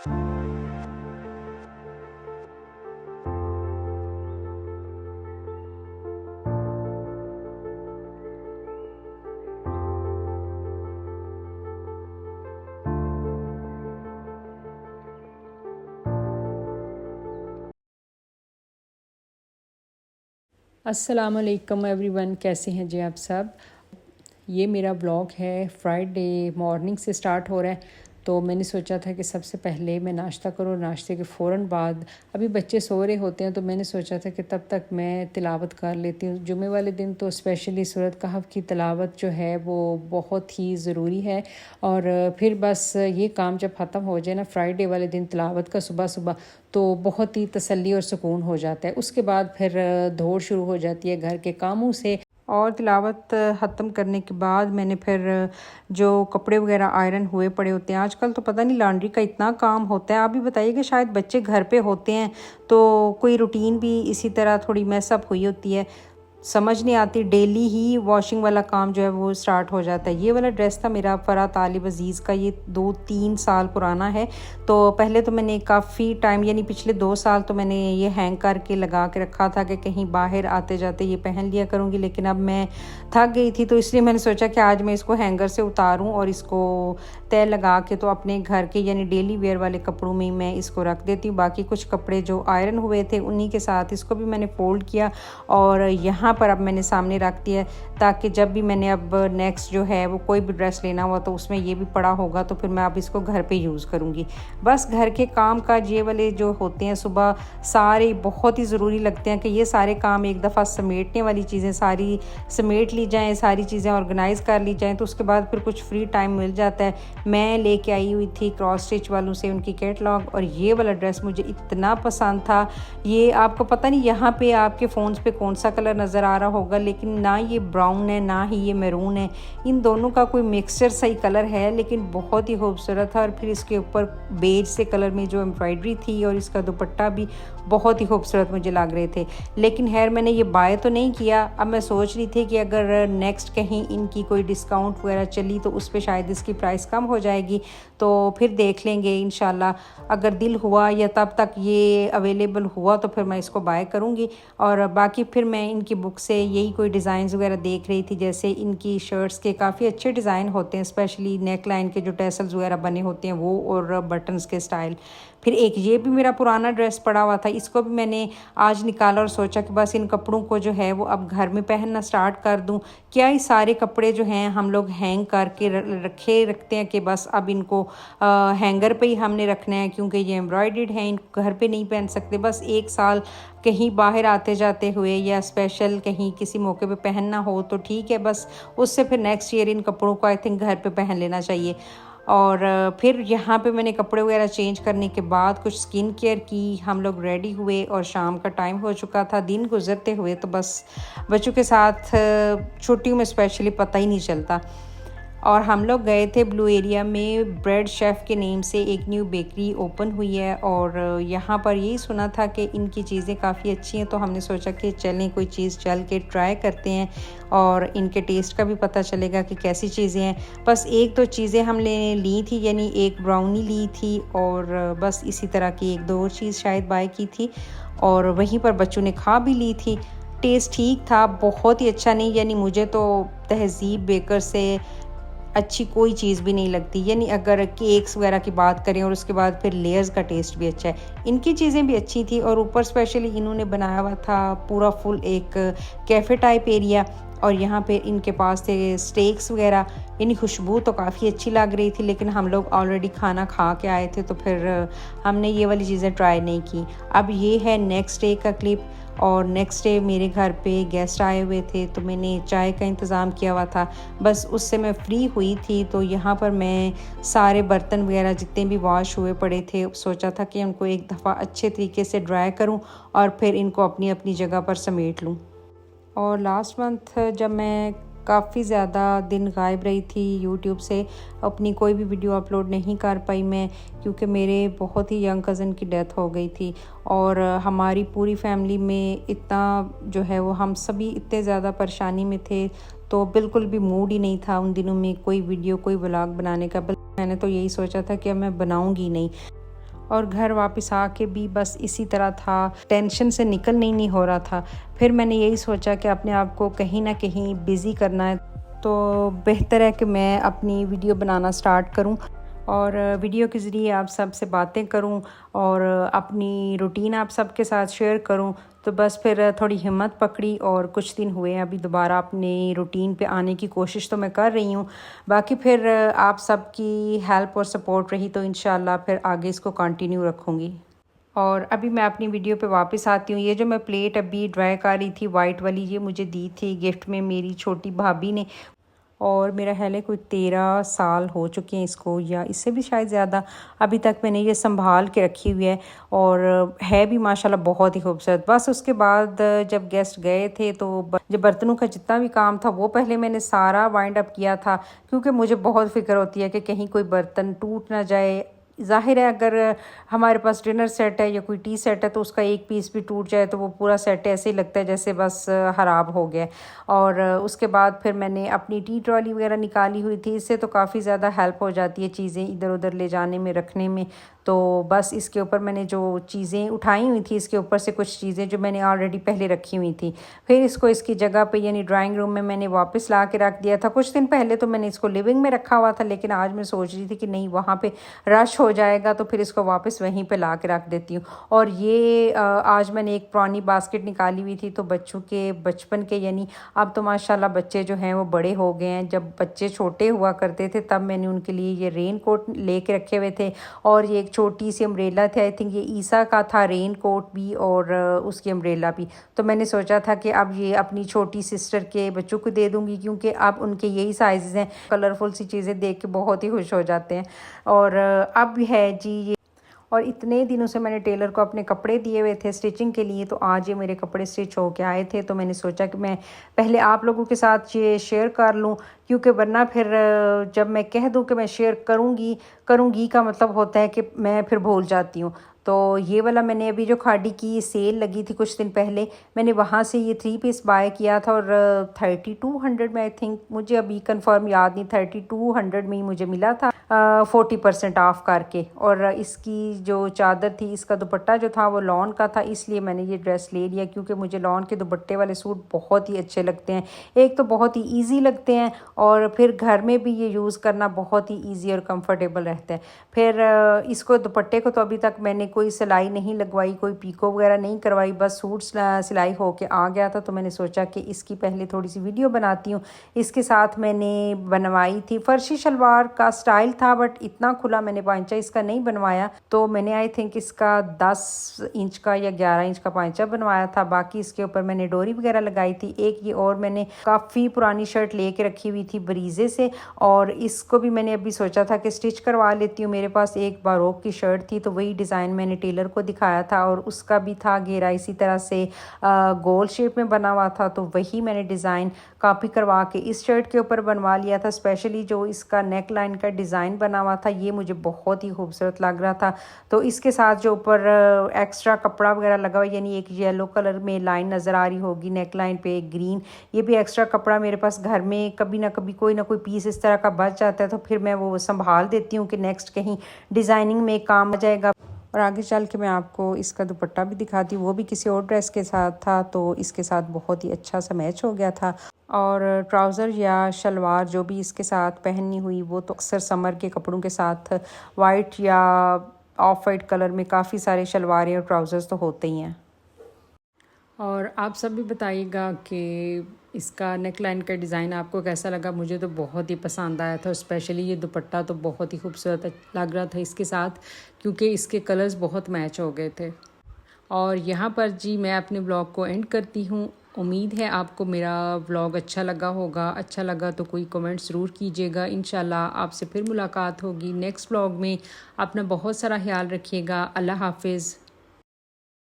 अस्सलामुअलैकुम एवरीवन, कैसे हैं जी आप सब। ये मेरा ब्लॉग है फ्राइडे मॉर्निंग से स्टार्ट हो रहा है। तो मैंने सोचा था कि सबसे पहले मैं नाश्ता करूँ, नाश्ते के फ़ौरन बाद अभी बच्चे सो रहे होते हैं, तो मैंने सोचा था कि तब तक मैं तिलावत कर लेती हूँ। जुमे वाले दिन तो स्पेशली सूरत कहफ की तिलावत जो है वो बहुत ही ज़रूरी है। और फिर बस ये काम जब ख़त्म हो जाए ना फ्राइडे वाले दिन तिलावत का सुबह सुबह, तो बहुत ही तसल्ली और सुकून हो जाता है। उसके बाद फिर दौड़ शुरू हो जाती है घर के कामों से। और तिलावत ख़त्म करने के बाद मैंने फिर जो कपड़े वगैरह आयरन हुए पड़े होते हैं, आजकल तो पता नहीं लॉन्ड्री का इतना काम होता है। आप भी बताइए कि शायद बच्चे घर पे होते हैं तो कोई रूटीन भी इसी तरह थोड़ी मैसअप हुई होती है, समझ नहीं आती। डेली ही वॉशिंग वाला काम जो है वो स्टार्ट हो जाता है। ये वाला ड्रेस था मेरा फ़रा तालिब अज़ीज़ का, ये 2-3 साल पुराना है। तो पहले तो मैंने काफ़ी टाइम यानी पिछले 2 साल तो मैंने ये हैंग करके लगा के रखा था कि कहीं बाहर आते जाते ये पहन लिया करूँगी। लेकिन अब मैं थक गई थी तो इसलिए मैंने सोचा कि आज मैं इसको हैंगर से उतारूँ और इसको तय लगा के तो अपने घर के यानी डेली वेयर वाले कपड़ों में मैं इसको रख देती हूँ। बाकी कुछ कपड़े जो आयरन हुए थे उन्हीं के साथ इसको भी मैंने फ़ोल्ड किया और यहाँ पर अब मैंने सामने रख दिया, ताकि जब भी मैंने अब नेक्स्ट जो है वो कोई भी ड्रेस लेना हुआ तो उसमें ये भी पड़ा होगा, तो फिर मैं अब इसको घर पे यूज़ करूँगी। बस घर के काम काज ये वाले जो होते हैं सुबह सारे बहुत ही ज़रूरी लगते हैं कि ये सारे काम एक दफ़ा समेटने वाली चीज़ें सारी समेट ली जाएँ, सारी चीज़ें ऑर्गेनाइज़ कर ली जाएँ, तो उसके बाद फिर कुछ फ्री टाइम मिल जाता है। मैं लेके आई हुई थी क्रॉस स्टिच वालों से उनकी कैटलॉग, और ये वाला ड्रेस मुझे इतना पसंद था। ये आपको पता नहीं यहाँ पे आपके फ़ोन्स पे कौन सा कलर नज़र आ रहा होगा, लेकिन ना ये ब्राउन है ना ही ये मैरून है, इन दोनों का कोई मिक्सचर सही कलर है, लेकिन बहुत ही खूबसूरत है। और फिर इसके ऊपर बेज से कलर में जो एम्ब्रॉयडरी थी और इसका दुपट्टा भी बहुत ही खूबसूरत मुझे लग रहे थे। लेकिन खैर मैंने ये बाय तो नहीं किया। अब मैं सोच रही थी कि अगर नेक्स्ट कहीं इनकी कोई डिस्काउंट वगैरह चली तो उस पर शायद इसकी प्राइस कम हो जाएगी, तो फिर देख लेंगे इंशाल्लाह। अगर दिल हुआ या तब तक ये अवेलेबल हुआ तो फिर मैं इसको बाय करूँगी। और बाकी फिर मैं इनकी बुक से यही कोई डिज़ाइंस वगैरह देख रही थी, जैसे इनकी शर्ट्स के काफ़ी अच्छे डिज़ाइन होते हैं, स्पेशली नेक लाइन के जो टैसल्स वगैरह बने होते हैं वो, और बटन्स के स्टाइल। फिर एक ये भी मेरा पुराना ड्रेस पड़ा हुआ था, इसको भी मैंने आज निकाला और सोचा कि बस इन कपड़ों को जो है वो अब घर में पहनना स्टार्ट कर दूं। क्या ये सारे कपड़े जो हैं हम लोग हैंग करके रखते हैं कि बस अब इनको हैंगर पे ही हमने रखना है, क्योंकि ये एम्ब्रॉयडर्ड हैं, इनको घर पे नहीं पहन सकते। बस एक साल कहीं बाहर आते जाते हुए या स्पेशल कहीं किसी मौके पे पहनना हो तो ठीक है, बस उससे फिर नेक्स्ट ईयर इन कपड़ों को आई थिंक घर पे पहन लेना चाहिए। और फिर यहाँ पे मैंने कपड़े वगैरह चेंज करने के बाद कुछ स्किन केयर की, हम लोग रेडी हुए और शाम का टाइम हो चुका था। दिन गुजरते हुए तो बस बच्चों के साथ छुट्टियों में स्पेशली पता ही नहीं चलता। और हम लोग गए थे ब्लू एरिया में, ब्रेड शेफ़ के नेम से एक न्यू बेकरी ओपन हुई है, और यहाँ पर यही सुना था कि इनकी चीज़ें काफ़ी अच्छी हैं, तो हमने सोचा कि चलें कोई चीज़ चल के ट्राई करते हैं और इनके टेस्ट का भी पता चलेगा कि कैसी चीज़ें हैं। बस एक दो चीज़ें हमने ली थी, यानी एक ब्राउनी ली थी और बस इसी तरह की एक दो और चीज़ शायद बाय की थी, और वहीं पर बच्चों ने खा भी ली थी। टेस्ट ठीक था, बहुत ही अच्छा नहीं, यानी मुझे तो तहज़ीब बेकर से अच्छी कोई चीज़ भी नहीं लगती। यानी अगर केक्स वगैरह की बात करें और उसके बाद फिर लेयर्स का टेस्ट भी अच्छा है, इनकी चीज़ें भी अच्छी थी। और ऊपर स्पेशली इन्होंने बनाया हुआ था पूरा फुल एक कैफ़े टाइप एरिया, और यहाँ पे इनके पास थे स्टेक्स वगैरह, यानी खुशबू तो काफ़ी अच्छी लग रही थी। लेकिन हम लोग ऑलरेडी खाना खा के आए थे तो फिर हमने ये वाली चीज़ें ट्राई नहीं की। अब ये है नेक्स्ट डे का क्लिप, और नेक्स्ट डे मेरे घर पे गेस्ट आए हुए थे तो मैंने चाय का इंतज़ाम किया हुआ था। बस उससे मैं फ्री हुई थी, तो यहाँ पर मैं सारे बर्तन वगैरह जितने भी वॉश हुए पड़े थे सोचा था कि उनको एक दफ़ा अच्छे तरीके से ड्राई करूँ और फिर इनको अपनी अपनी जगह पर समेट लूँ। और लास्ट मंथ जब मैं काफ़ी ज़्यादा दिन गायब रही थी यूट्यूब से, अपनी कोई भी वीडियो अपलोड नहीं कर पाई मैं, क्योंकि मेरे बहुत ही यंग कज़न की डेथ हो गई थी। और हमारी पूरी फैमिली में इतना जो है वो हम सभी इतने ज़्यादा परेशानी में थे, तो बिल्कुल भी मूड ही नहीं था उन दिनों में कोई वीडियो कोई व्लॉग बनाने का। बल्कि मैंने तो यही सोचा था कि अब मैं बनाऊँगी नहीं। और घर वापस आके भी बस इसी तरह था, टेंशन से निकल नहीं हो रहा था। फिर मैंने यही सोचा कि अपने आप को कहीं ना कहीं बिज़ी करना है, तो बेहतर है कि मैं अपनी वीडियो बनाना स्टार्ट करूं और वीडियो के ज़रिए आप सब से बातें करूं और अपनी रूटीन आप सब के साथ शेयर करूं। तो बस फिर थोड़ी हिम्मत पकड़ी और कुछ दिन हुए अभी दोबारा अपनी रूटीन पे आने की कोशिश तो मैं कर रही हूँ। बाकी फिर आप सबकी हेल्प और सपोर्ट रही तो इंशाल्लाह फिर आगे इसको कंटिन्यू रखूँगी। और अभी मैं अपनी वीडियो पे वापस आती हूँ। ये जो मैं प्लेट अभी ड्राई कर रही थी वाइट वाली, ये मुझे दी थी गिफ्ट में मेरी छोटी भाभी ने, और मेरा ख्याल है कोई 13 साल हो चुके हैं इसको, या इससे भी शायद ज़्यादा। अभी तक मैंने ये संभाल के रखी हुई है और है भी माशाल्लाह बहुत ही खूबसूरत। बस उसके बाद जब गेस्ट गए थे तो जब बर्तनों का जितना भी काम था वो पहले मैंने सारा वाइंड अप किया था, क्योंकि मुझे बहुत फ़िक्र होती है कि कहीं कोई बर्तन टूट ना जाए। ज़ाहिर है अगर हमारे पास डिनर सेट है या कोई टी सेट है तो उसका एक पीस भी टूट जाए तो वो पूरा सेट ऐसे ही लगता है जैसे बस ख़राब हो गया। और उसके बाद फिर मैंने अपनी टी ट्रॉली वगैरह निकाली हुई थी, इससे तो काफ़ी ज़्यादा हेल्प हो जाती है चीज़ें इधर उधर ले जाने में, रखने में। तो बस इसके ऊपर मैंने जो चीज़ें उठाई हुई थी, इसके ऊपर से कुछ चीज़ें जो मैंने ऑलरेडी पहले रखी हुई थी, फिर इसको इसकी जगह पे यानी ड्राइंग रूम में मैंने वापस ला के रख दिया था। कुछ दिन पहले तो मैंने इसको लिविंग में रखा हुआ था, लेकिन आज मैं सोच रही थी कि नहीं, वहाँ पे रश हो जाएगा तो फिर इसको वापस वहीं पे ला के रख देती हूँ। और ये आज मैंने एक पुरानी बास्केट निकाली हुई थी, तो बच्चों के बचपन के, यानी अब तो माशाल्लाह बच्चे जो हैं वो बड़े हो गए हैं, जब बच्चे छोटे हुआ करते थे तब मैंने उनके लिए ये रेन कोट ले के रखे हुए थे, और ये एक छोटी सी अम्ब्रेला थे, आई थिंक ये ईसा का था, रेन कोट भी और उसकी अम्ब्रेला भी। तो मैंने सोचा था कि अब ये अपनी छोटी सिस्टर के बच्चों को दे दूँगी, क्योंकि अब उनके यही साइज़ हैं। कलरफुल सी चीज़ें देख के बहुत ही खुश हो जाते हैं। और अब है जी ये, और इतने दिनों से मैंने टेलर को अपने कपड़े दिए हुए थे स्टिचिंग के लिए, तो आज ये मेरे कपड़े स्टिच होके आए थे। तो मैंने सोचा कि मैं पहले आप लोगों के साथ ये शेयर कर लूँ, क्योंकि वरना फिर जब मैं कह दूँ कि मैं शेयर करूँगी का मतलब होता है कि मैं फिर भूल जाती हूँ। तो ये वाला मैंने अभी जो खाड़ी की सेल लगी थी कुछ दिन पहले, मैंने वहाँ से ये 3 पीस बाय किया था और 3200 में, आई थिंक, मुझे अभी कंफर्म याद नहीं, 3200 में ही मुझे मिला था 40% ऑफ करके। और इसकी जो चादर थी, इसका दुपट्टा जो था वो लॉन का था, इसलिए मैंने ये ड्रेस ले लिया, क्योंकि मुझे लॉन के दुपट्टे वाले सूट बहुत ही अच्छे लगते हैं। एक तो बहुत ही ईजी लगते हैं और फिर घर में भी ये यूज़ करना बहुत ही ईजी और कंफर्टेबल रहता है। फिर इसको दुपट्टे को तो अभी तक मैंने कोई सिलाई नहीं लगवाई, कोई पीको वगैरह नहीं करवाई, बस सूट सिलाई होके आ गया था। तो मैंने सोचा कि इसकी पहले थोड़ी सी वीडियो बनाती हूँ। इसके साथ मैंने बनवाई थी फर्शी शलवार का स्टाइल था, बट इतना खुला मैंने पांचा इसका नहीं बनवाया। तो मैंने आई थिंक इसका 10 इंच का या 11 इंच का पांचा बनवाया था। बाकी इसके ऊपर मैंने डोरी वगैरह लगाई थी। एक ये और मैंने काफ़ी पुरानी शर्ट लेके रखी हुई थी बरीजे से, और इसको भी मैंने अभी सोचा था कि स्टिच करवा लेती हूँ। मेरे पास एक बारोक की शर्ट थी, तो वही डिज़ाइन मैंने टेलर को दिखाया था, और उसका भी था घेरा इसी तरह से गोल शेप में बना हुआ था। तो वही मैंने डिज़ाइन कॉपी करवा के इस शर्ट के ऊपर बनवा लिया था। स्पेशली जो इसका नेक लाइन का डिज़ाइन बना हुआ था, ये मुझे बहुत ही खूबसूरत लग रहा था। तो इसके साथ जो ऊपर एक्स्ट्रा कपड़ा वगैरह लगा हुआ, यानी एक येलो कलर में लाइन नज़र आ रही होगी नेक लाइन पे, एक ग्रीन, ये भी एक्स्ट्रा कपड़ा मेरे पास घर में कभी ना कभी कोई ना कोई पीस इस तरह का बच जाता है, तो फिर मैं वो संभाल देती हूँ कि नेक्स्ट कहीं डिज़ाइनिंग में काम आ जाएगा। और आगे चल के मैं आपको इसका दुपट्टा भी दिखाती हूँ, वो भी किसी और ड्रेस के साथ था, तो इसके साथ बहुत ही अच्छा सा मैच हो गया था। और ट्राउज़र या शलवार जो भी इसके साथ पहननी हुई, वो तो अक्सर समर के कपड़ों के साथ वाइट या ऑफ वाइट कलर में काफ़ी सारे शलवारें और ट्राउज़र्स तो होते ही हैं। और आप सब भी बताइएगा कि इसका नेक लाइन का डिज़ाइन आपको कैसा लगा। मुझे तो बहुत ही पसंद आया था, स्पेशली ये दुपट्टा तो बहुत ही खूबसूरत लग रहा था इसके साथ, क्योंकि इसके कलर्स बहुत मैच हो गए थे। और यहाँ पर जी मैं अपने ब्लॉग को एंड करती हूँ। उम्मीद है आपको मेरा व्लॉग अच्छा लगा होगा। अच्छा लगा तो कोई कमेंट ज़रूर कीजिएगा। इंशाल्लाह आपसे फिर मुलाकात होगी नेक्स्ट व्लॉग में। अपना बहुत सारा ख्याल रखिएगा। अल्लाह हाफिज़।